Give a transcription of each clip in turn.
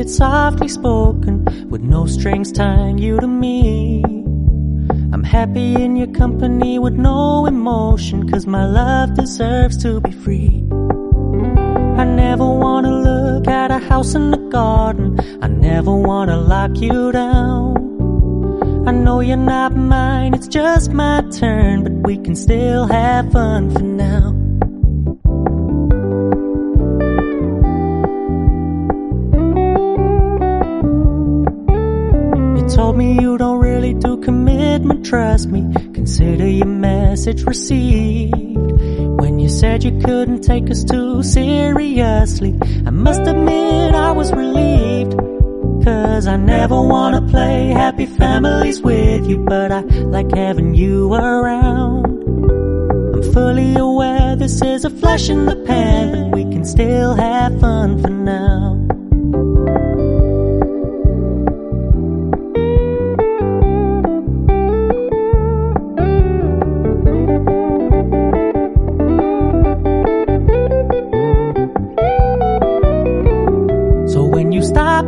it softly spoken, with no strings tying you to me. I'm happy in your company with no emotion, 'cause my love deserves to be free. I never wanna look at a house in the garden, I never wanna lock you down. I know you're not mine, it's just my turn, but we can still have fun for now. You told me you don't really do commitment, trust me, consider your message received. When you said you couldn't take us too seriously, I must admit I was relieved. 'Cause I never wanna play happy families with you, but I like having you around. I'm fully aware this is a flash in the pan, but we can still have fun for now.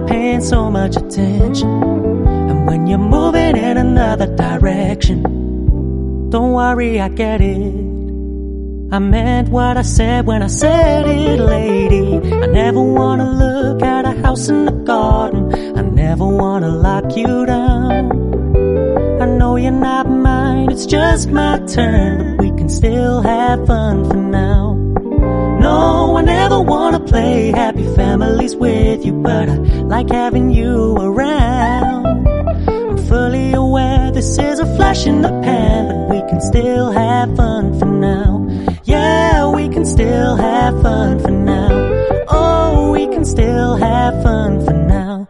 Paying so much attention, and when you're moving in another direction, don't worry, I get it. I meant what I said when I said it, lady. I never wanna look at a house in the garden, I never wanna lock you down. I know you're not mine, it's just my turn, but we can still have fun for now. No, I never wanna play happy families with you, but I like having you around. I'm fully aware this is a flash in the pan, but we can still have fun for now. Yeah, we can still have fun for now. Oh, we can still have fun for now.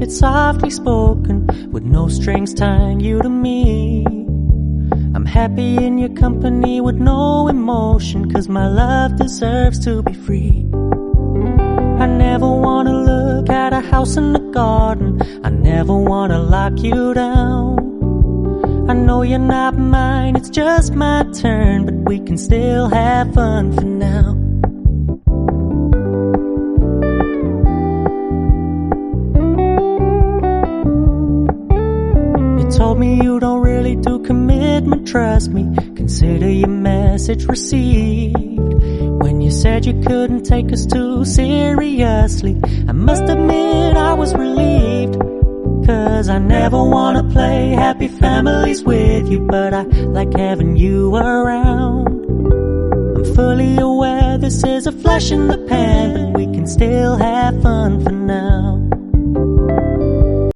Softly spoken, with no strings tying you to me. I'm happy in your company with no emotion, 'cause my love deserves to be free. I never wanna look at a house in the garden, I never wanna lock you down. I know you're not mine, it's just my turn, but we can still have fun for now. Told me you don't really do commitment, trust me, consider your message received. When you said you couldn't take us too seriously, I must admit I was relieved, 'cause I never wanna play happy families with you, but I like having you around. I'm fully aware this is a flash in the pan, but we can still have fun for